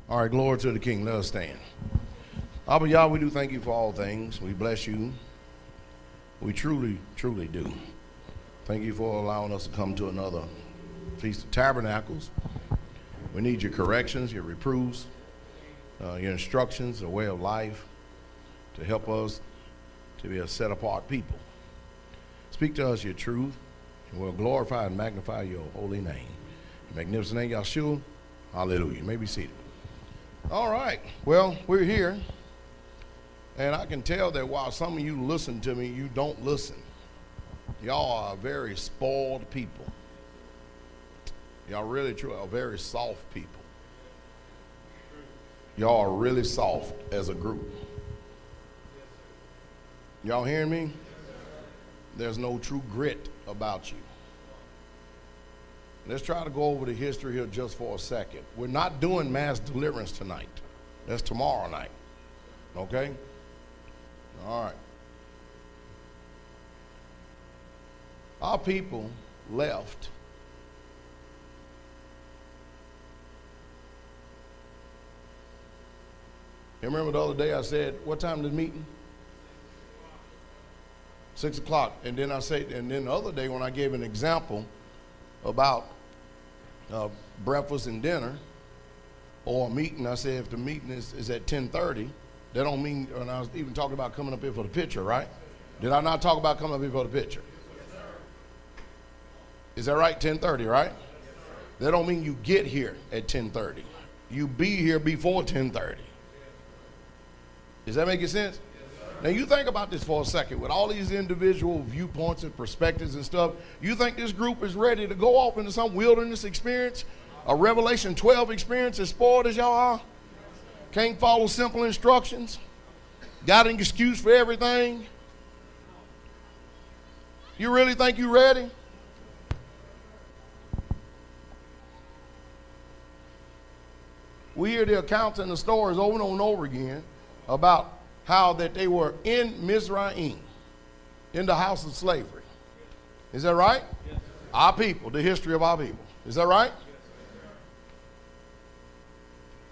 All right, glory to the King. Let us stand. Abba Yah, we do thank you for all things. We bless you. We truly, truly do. Thank you for allowing us to come to another Feast of Tabernacles. We need your corrections, your reproofs, your instructions, a way of life to help us to be a set-apart people. Speak to us your truth, and we'll glorify and magnify your holy name. In magnificent name, Yahshua. Hallelujah. You may be seated. All right. Well, we're here, and I can tell that while some of you listen to me, you don't listen. Y'all are very spoiled people. Y'all really are very soft people. Y'all are really soft as a group. Y'all hearing me? There's no true grit about you. Let's try to go over the history here just for a second. We're not doing mass deliverance tonight. That's tomorrow night. Okay? All right. Our people left. You remember the other day I said, what time is the meeting? 6 o'clock. And then I said, and then the other day when I gave an example about breakfast and dinner or a meeting, I said if the meeting is at 10:30, that don't mean, and I was even talking about coming up here for the picture, right? Did I not talk about coming up here for the picture? Is that right? 10:30, right? That don't mean you get here at 10:30. You be here before 10:30. Does that make sense? Now you think about this for a second. With all these individual viewpoints and perspectives and stuff, you think this group is ready to go off into some wilderness experience? A Revelation 12 experience as spoiled as y'all are? Can't follow simple instructions? Got an excuse for everything? You really think you ready? We hear the accounts and the stories over and over again about how that they were in Mizraim, in the house of slavery. Is that right? Yes, our people, the history of our people. Is that right? Yes,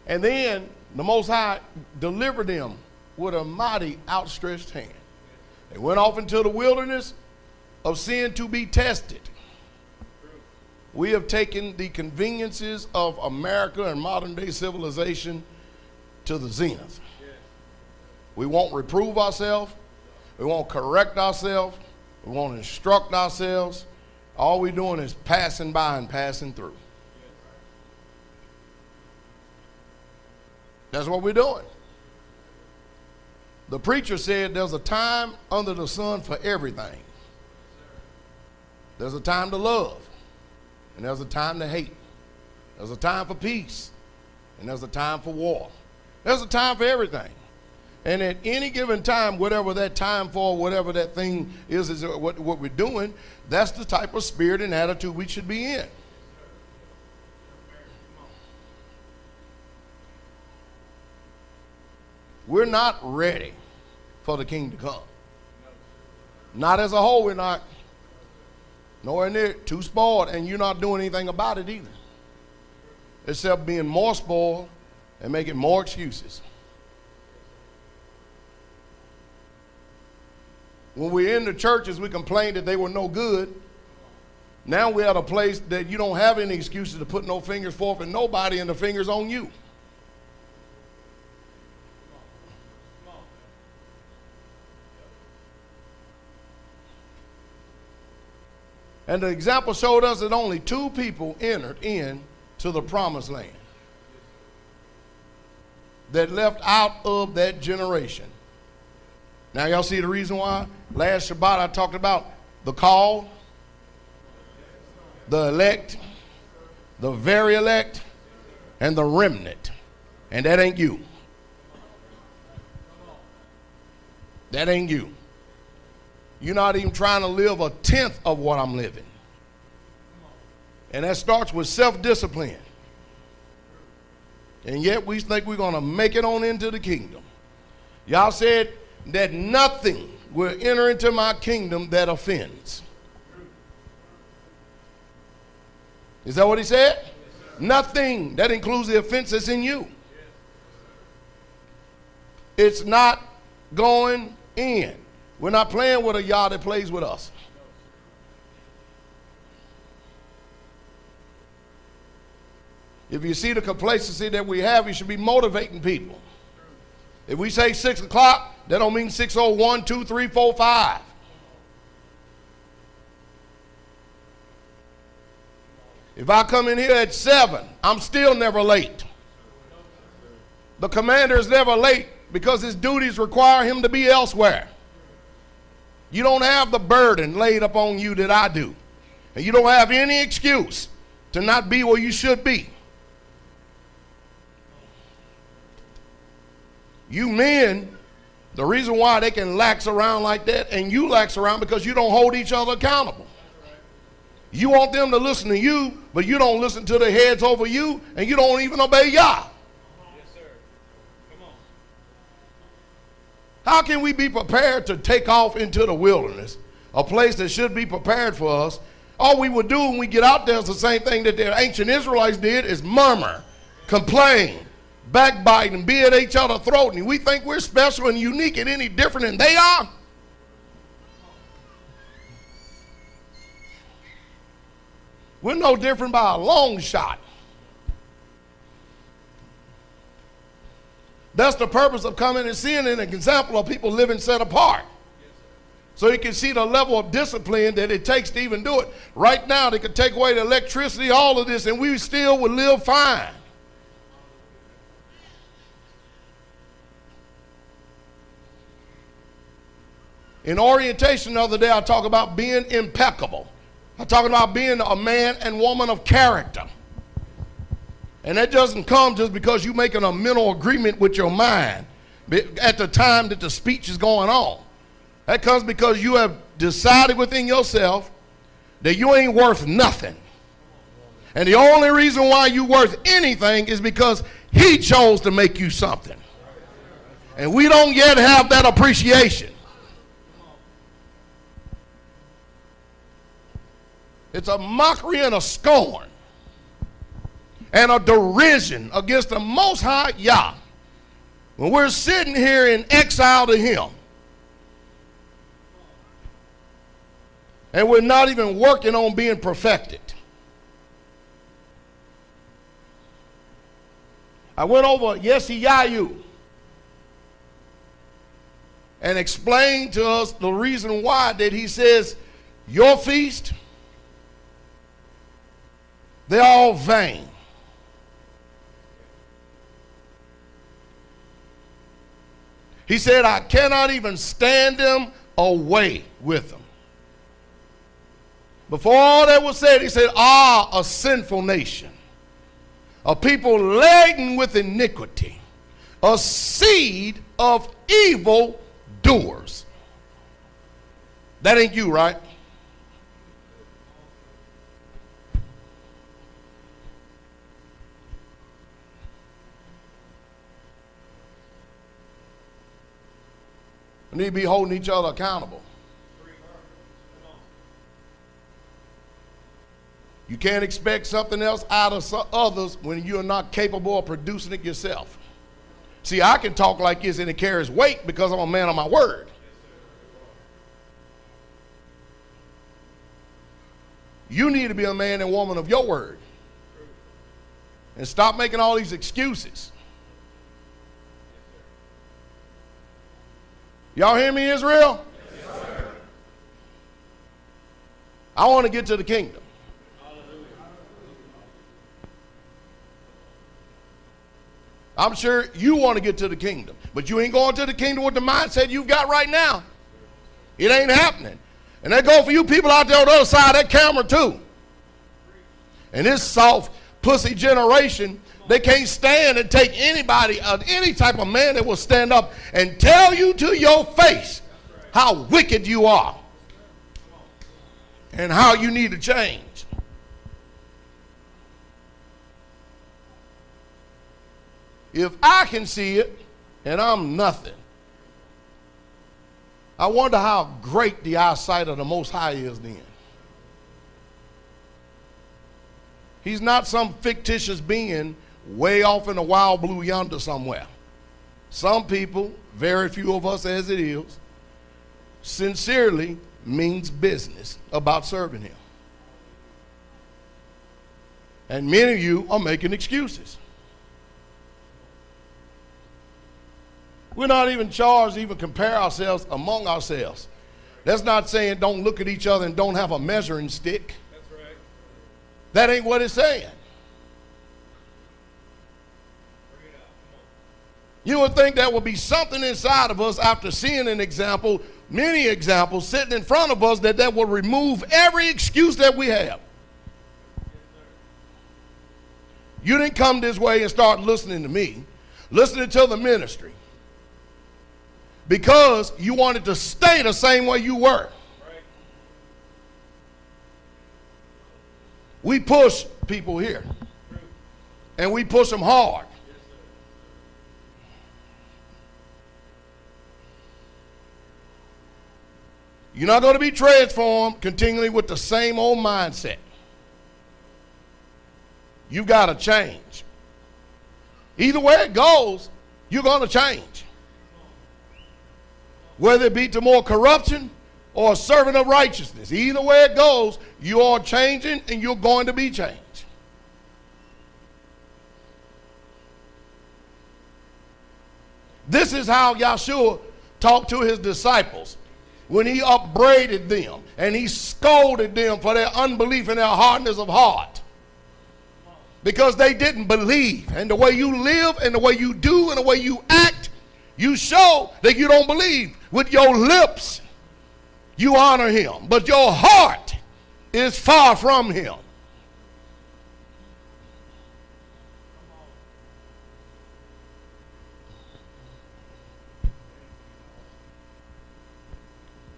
and then the Most High delivered them with a mighty outstretched hand. They went off into the wilderness of sin to be tested. We have taken the conveniences of America and modern day civilization to the zenith. We won't reprove ourselves. We won't correct ourselves. We won't instruct ourselves. All we're doing is passing by and passing through. That's what we're doing. The preacher said there's a time under the sun for everything. There's a time to love, and there's a time to hate. There's a time for peace, and there's a time for war. There's a time for everything. And at any given time, whatever that time for, whatever that thing is what we're doing, that's the type of spirit and attitude we should be in. We're not ready for the King to come. Not as a whole, we're not. Nowhere near, too spoiled, and you're not doing anything about it either. Except being more spoiled and making more excuses. When we're in the churches, we complained that they were no good. Now we're at a place that you don't have any excuses to put no fingers forth and nobody, and the fingers on you. And the example showed us that only 2 people entered into the promised land that left out of that generation. Now y'all see the reason why? Last Shabbat I talked about the call, the elect, the very elect, and the remnant. And that ain't you. That ain't you. You're not even trying to live a tenth of what I'm living. And that starts with self-discipline. And yet we think we're going to make it on into the kingdom. Y'all said that nothing will enter into my kingdom that offends. Is that what he said? Yes, nothing. That includes the offense that's in you. Yes. It's not going in. We're not playing with a Yah that plays with us. If you see the complacency that we have, you should be motivating people. If we say 6 o'clock, that don't mean 6:01, 2, 3, 4, 5. If I come in here at 7, I'm still never late. The commander is never late because his duties require him to be elsewhere. You don't have the burden laid upon you that I do. And you don't have any excuse to not be where you should be. You men, the reason why they can lax around like that and you lax around because you don't hold each other accountable. You want them to listen to you, but you don't listen to the heads over you, and you don't even obey Yah. Yes, sir. Come on. How can we be prepared to take off into the wilderness, a place that should be prepared for us? All we would do when we get out there is the same thing that the ancient Israelites did, is murmur, complain, backbiting, be at each other's throat, and we think we're special and unique and any different than they are. We're no different by a long shot. That's the purpose of coming and seeing an example of people living set apart. So you can see the level of discipline that it takes to even do it. Right now, they could take away the electricity, all of this, and we still would live fine. In orientation the other day, I talk about being impeccable. I'm talking about being a man and woman of character. And that doesn't come just because you're making a mental agreement with your mind at the time that the speech is going on. That comes because you have decided within yourself that you ain't worth nothing. And the only reason why you're worth anything is because he chose to make you something. And we don't yet have that appreciation. It's a mockery and a scorn and a derision against the Most High Yah when we're sitting here in exile to him and we're not even working on being perfected. I went over Yeshayahu and explained to us the reason why that he says, your feast, they're all vain. He said, I cannot even stand them away with them. Before all that was said, he said, a sinful nation, a people laden with iniquity, a seed of evil doers. That ain't you, right? We need to be holding each other accountable. You can't expect something else out of others when you're not capable of producing it yourself. See, I can talk like this and it carries weight because I'm a man of my word. You need to be a man and woman of your word. And stop making all these excuses. Y'all hear me, Israel? Yes, sir. I want to get to the kingdom. I'm sure you want to get to the kingdom, but you ain't going to the kingdom with the mindset you've got right now. It ain't happening. And that goes for you people out there on the other side of that camera too. And this soft pussy generation, they can't stand and take anybody, any type of man that will stand up and tell you to your face how wicked you are and how you need to change. If I can see it and I'm nothing, I wonder how great the eyesight of the Most High is then. He's not some fictitious being way off in the wild blue yonder somewhere, Some people, very few of us as it is, sincerely means business about serving him. And many of you are making excuses. We're not even charged to even compare ourselves among ourselves. That's not saying don't look at each other and don't have a measuring stick. That's right. That ain't what it's saying. Bring it out. Come on. You would think that would be something inside of us after seeing an example, many examples sitting in front of us that will remove every excuse that we have. You didn't come this way and start listening to me, listening to the ministry, because you wanted to stay the same way you were. Right. We push people here, and we push them hard. Yes, sir. You're not going to be transformed continually with the same old mindset. You got to change. Either way it goes, you're going to change. Whether it be to more corruption or a servant of righteousness. Either way it goes, you are changing and you're going to be changed. This is how Yahshua talked to his disciples when he upbraided them and he scolded them for their unbelief and their hardness of heart. Because they didn't believe. And the way you live and the way you do and the way you act, you show that you don't believe. With your lips, you honor him, but your heart is far from him.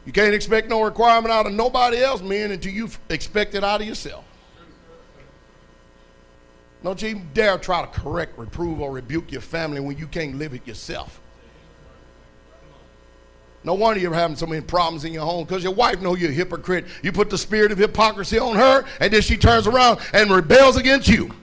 You can't expect no requirement out of nobody else, men, until you expect it out of yourself. Don't you even dare try to correct, reprove, or rebuke your family when you can't live it yourself. No wonder you're having so many problems in your home, because your wife knows you're a hypocrite. You put the spirit of hypocrisy on her, and then she turns around and rebels against you.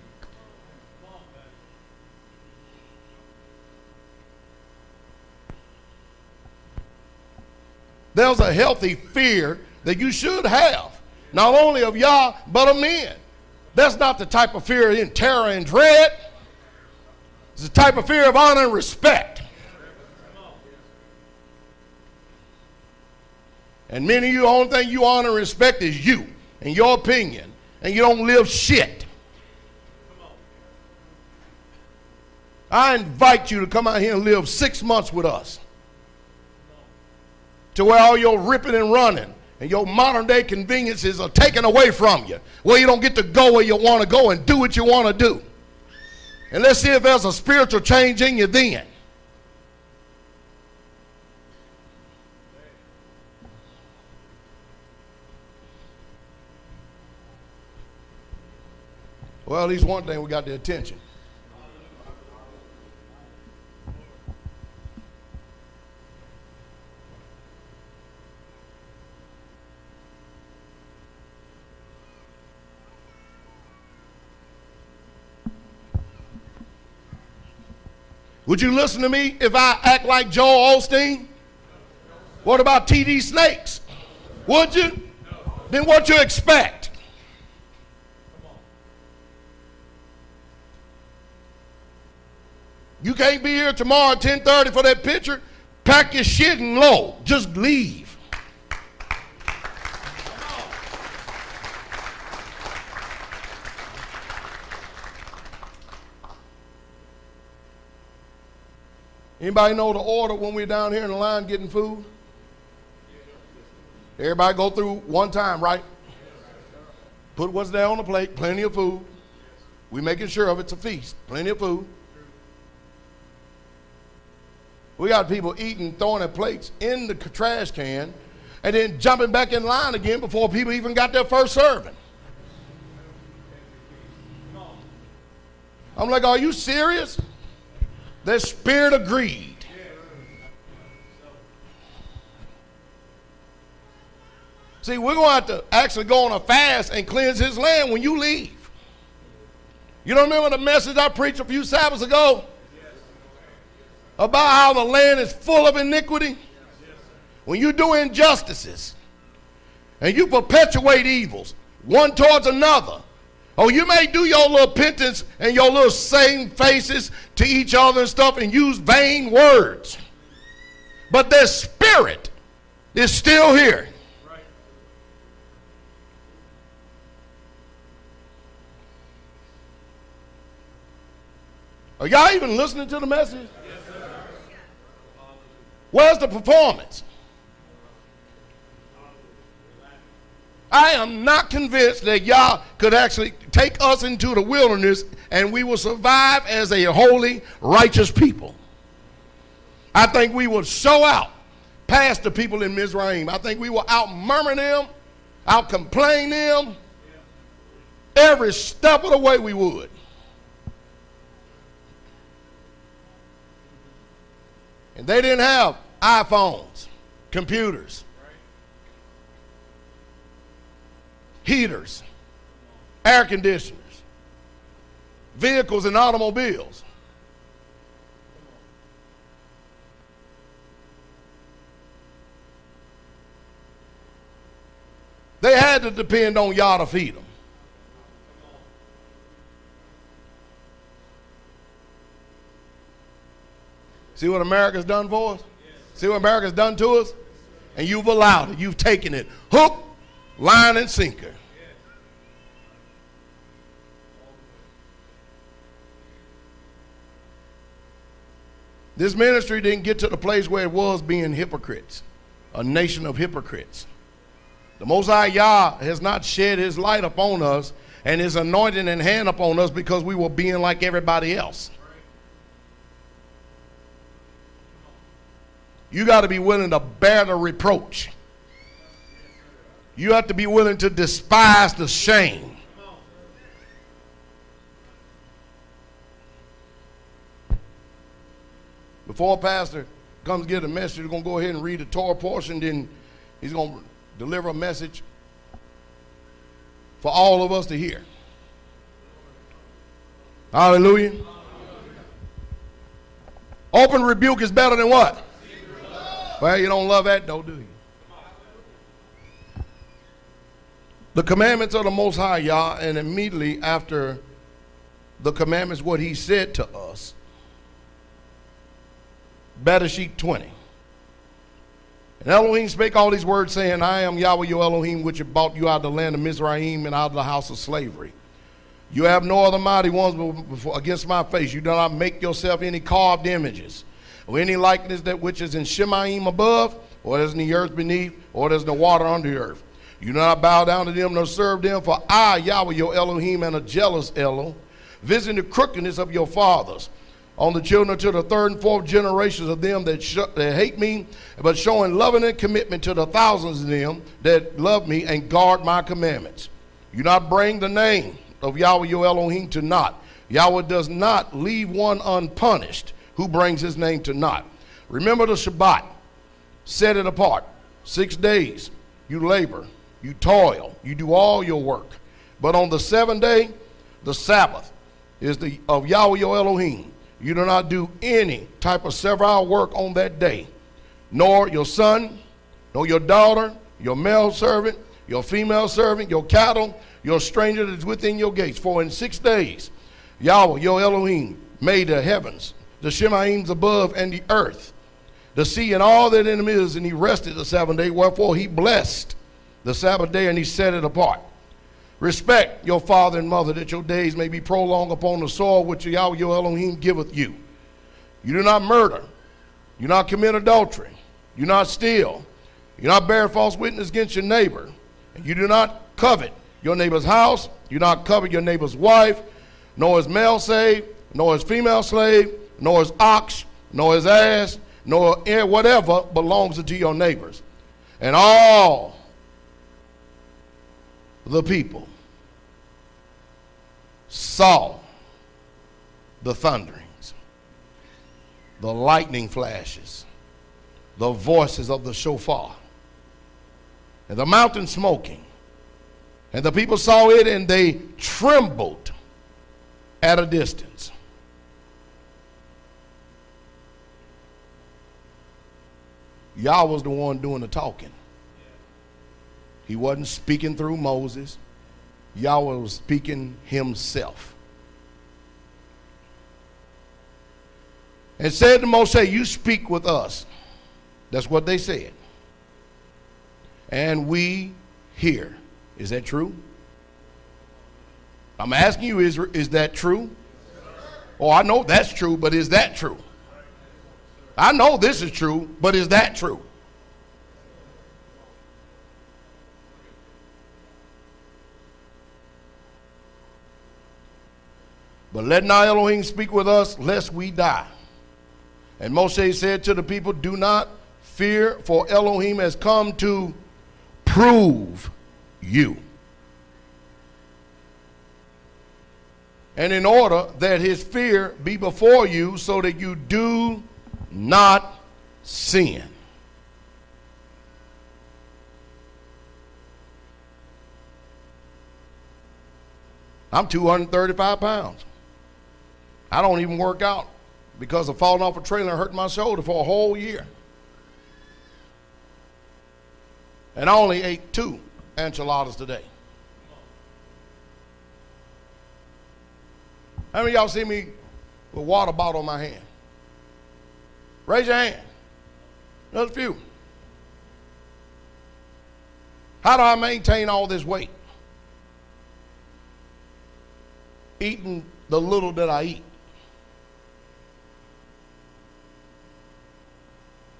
There's a healthy fear that you should have, not only of Yah, but of men. That's not the type of fear in terror and dread. It's the type of fear of honor and respect. And many of you, the only thing you honor and respect is you and your opinion, and you don't live shit. I invite you to come out here and live 6 months with us, to where all your ripping and running and your modern day conveniences are taken away from you, where you don't get to go where you want to go and do what you want to do. And let's see if there's a spiritual change in you then. Well, at least one thing, we got the attention. Would you listen to me if I act like Joel Osteen? What about T.D. Snakes? Would you? Then what you expect? You can't be here tomorrow at 10:30 for that picture. Pack your shit and low. Just leave. Anybody know the order when we're down here in the line getting food? Everybody go through one time, right? Put what's there on the plate, plenty of food. We're making sure of it's a feast, plenty of food. We got people eating, throwing their plates in the trash can, and then jumping back in line again before people even got their first serving. I'm like, are you serious? Their spirit of greed. See, we're going to have to actually go on a fast and cleanse his land when you leave. You don't remember the message I preached a few Sabbaths ago? about how the land is full of iniquity? When you do injustices and you perpetuate evils one towards another, oh, you may do your little penance and your little same faces to each other and stuff and use vain words, but their spirit is still here. Are y'all even listening to the message? Yes, sir. Where's the performance? I am not convinced that y'all could actually take us into the wilderness and we will survive as a holy, righteous people. I think we will show out past the people in Mizraim. I think we will out-murmur them, out-complain them, every step of the way we would. And they didn't have iPhones, computers, heaters, air conditioners, vehicles and automobiles. They had to depend on y'all to feed them. See what America's done for us? See what America's done to us? And you've allowed it. You've taken it. Hook, line, and sinker. This ministry didn't get to the place where it was being hypocrites, a nation of hypocrites. The Most High Yah has not shed his light upon us and his anointing and hand upon us because we were being like everybody else. You got to be willing to bear the reproach. You have to be willing to despise the shame. Before a pastor comes get a message, he's going to go ahead and read the Torah portion, then he's going to deliver a message for all of us to hear. Hallelujah. Open rebuke is better than what? Well, you don't love that though, do you? The commandments of the Most High Yah, and immediately after the commandments, what he said to us. Bereshit 20. And Elohim spake all these words, saying, I am Yahweh your Elohim, which have brought you out of the land of Mizraim and out of the house of slavery. You have no other mighty ones against my face. You do not make yourself any carved images, or any likeness that which is in Shemaim above, or that is in the earth beneath, or that is in the water under the earth. You do not bow down to them nor serve them, for I, Yahweh your Elohim, am a jealous Elo, visiting the crookedness of your fathers on the children to the third and fourth generations of them that hate me, but showing loving and commitment to the thousands of them that love me and guard my commandments. You not bring the name of Yahweh your Elohim to naught. Yahweh does not leave one unpunished who brings his name to naught. Remember the Shabbat, set it apart. 6 days you labor, you toil, you do all your work. But on the 7th day, the Sabbath is of Yahweh your Elohim. You do not do any type of servile work on that day, nor your son, nor your daughter, your male servant, your female servant, your cattle, your stranger that is within your gates. For in 6 days Yahweh your Elohim made the heavens, the Shemaims above, and the earth, the sea, and all that in them is, and he rested the 7th day. Wherefore he blessed the Sabbath day, and he set it apart. Respect your father and mother, that your days may be prolonged upon the soil which Yahweh your Elohim giveth you. You do not murder. You do not commit adultery. You do not steal. You do not bear false witness against your neighbor. And you do not covet your neighbor's house. You do not covet your neighbor's wife, nor his male slave, nor his female slave, nor his ox, nor his ass, nor whatever belongs to your neighbors. And all the people saw the thunderings, the lightning flashes, the voices of the shofar, and the mountain smoking. And the people saw it, and they trembled at a distance. Yah was the one doing the talking. He wasn't speaking through Moses. Yahweh was speaking himself. And said to Moshe, you speak with us. That's what they said. And we hear. Is that true? I'm asking you, is that true? Oh, I know that's true, but is that true? I know this is true, but is that true? But let not Elohim speak with us, lest we die. And Moshe said to the people, do not fear, for Elohim has come to prove you. And in order that his fear be before you, so that you do not sin. I'm 235 pounds. I don't even work out because of falling off a trailer and hurting my shoulder for a whole year. And I only ate 2 enchiladas today. How many of y'all see me with a water bottle in my hand? Raise your hand. There's a few. How do I maintain all this weight? Eating the little that I eat.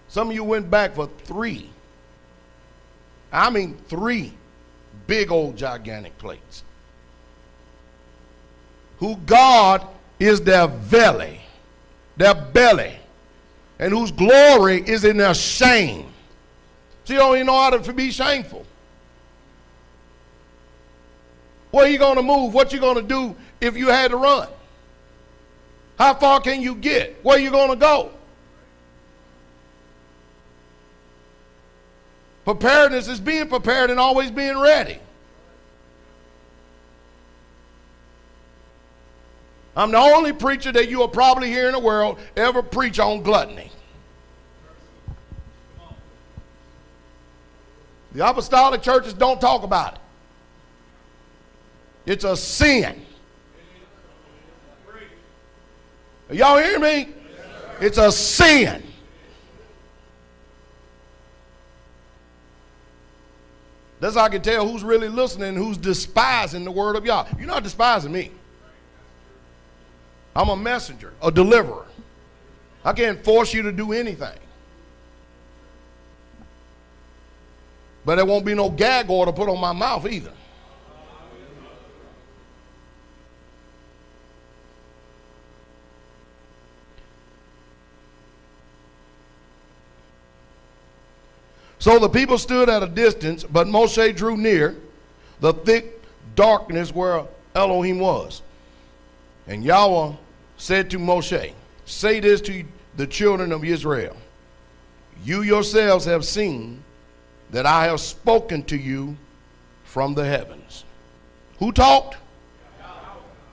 Some of you went back for 3 big old gigantic plates. Who God is their belly, and whose glory is in their shame. So you don't even know how to be shameful. Where are you going to move? What you going to do if you had to run? How far can you get? Where are you going to go? Preparedness is being prepared and always being ready. I'm the only preacher that you will probably hear in the world ever preach on gluttony. The apostolic churches don't talk about it. It's a sin. Y'all hear me? It's a sin. That's how I can tell who's really listening and who's despising the word of Yah. You're not despising me. I'm a messenger, a deliverer. I can't force you to do anything. But there won't be no gag order put on my mouth either. So the people stood at a distance, but Moshe drew near the thick darkness where Elohim was. And Yahweh said to Moshe, say this to the children of Israel. You yourselves have seen that I have spoken to you from the heavens. Who talked?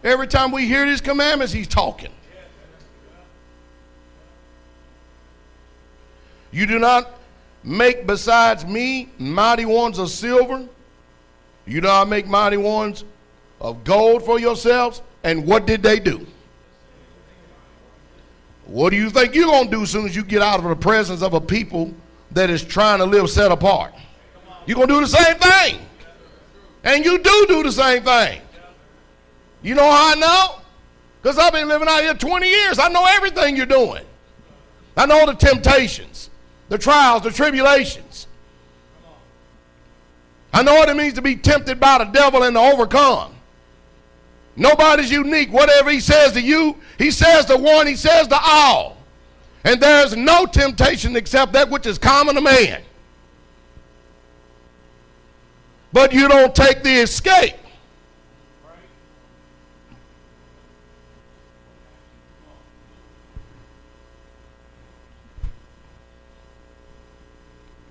Every time we hear these commandments, he's talking. You do not make besides me mighty ones of silver. You do not make mighty ones of gold for yourselves. And what did they do? What do you think you're going to do as soon as you get out of the presence of a people that is trying to live set apart? You're going to do the same thing. And you do the same thing. You know how I know? Because I've been living out here 20 years. I know everything you're doing. I know the temptations, the trials, the tribulations. I know what it means to be tempted by the devil and to overcome. Nobody's unique. Whatever he says to you, he says to one, he says to all. And there's no temptation except that which is common to man. But you don't take the escape.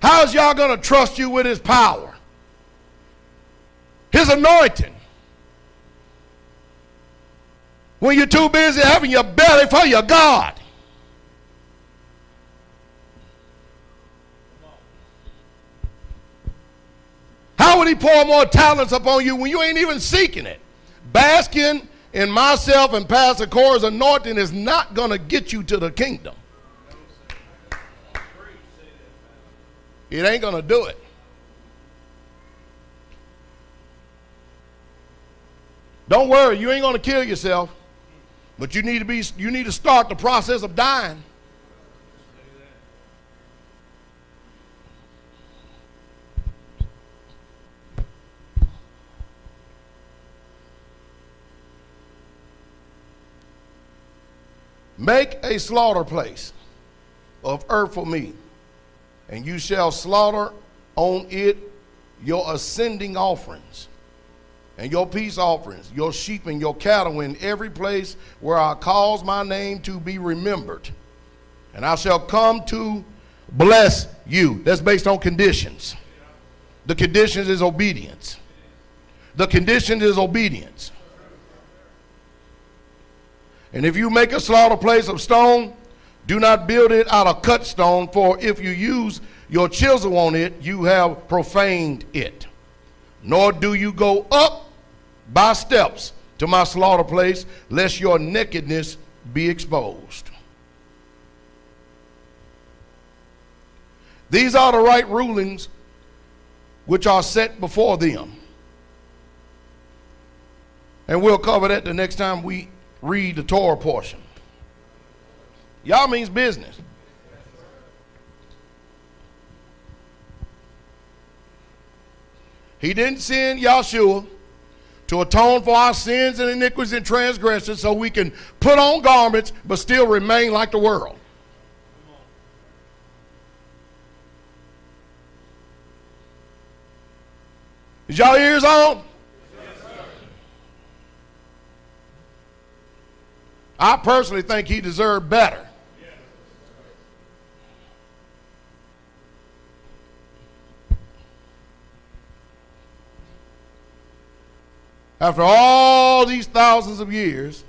How's y'all going to trust you with his power? His anointing. When you're too busy having your belly for your God. would he pour more talents upon you when you ain't even seeking it? Basking in myself and Pastor Corey's anointing is not going to get you to the kingdom. It ain't going to do it. Don't worry, you ain't going to kill yourself, but you need to start the process of dying. Make a slaughter place of earth for me, and you shall slaughter on it your ascending offerings and your peace offerings, your sheep and your cattle in every place where I cause my name to be remembered. And I shall come to bless you. That's based on conditions. The conditions is obedience. The condition is obedience. And if you make a slaughter place of stone, do not build it out of cut stone, for if you use your chisel on it, you have profaned it. Nor do you go up by steps to my slaughter place, lest your nakedness be exposed. These are the right rulings which are set before them. And we'll cover that the next time we read the Torah portion. Y'all means business. He didn't send Yahshua to atone for our sins and iniquities and transgressions so we can put on garments but still remain like the world. Is y'all ears on? I personally think he deserved better. After all these thousands of years,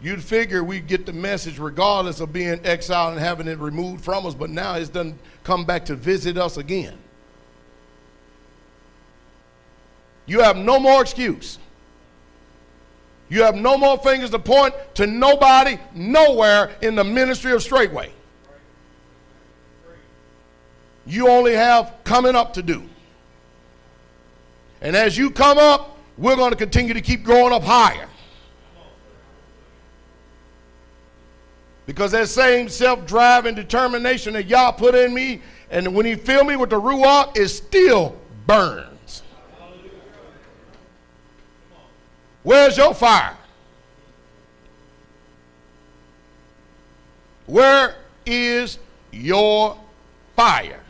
you'd figure we'd get the message regardless of being exiled and having it removed from us, but now it's done come back to visit us again. You have no more excuse. You have no more fingers to point to nobody, nowhere in the ministry of Straitway. You only have coming up to do. And as you come up, we're going to continue to keep growing up higher. Because that same self-drive and determination that y'all put in me, and when he filled me with the Ruach, it still burns. Where's your fire? Where is your fire?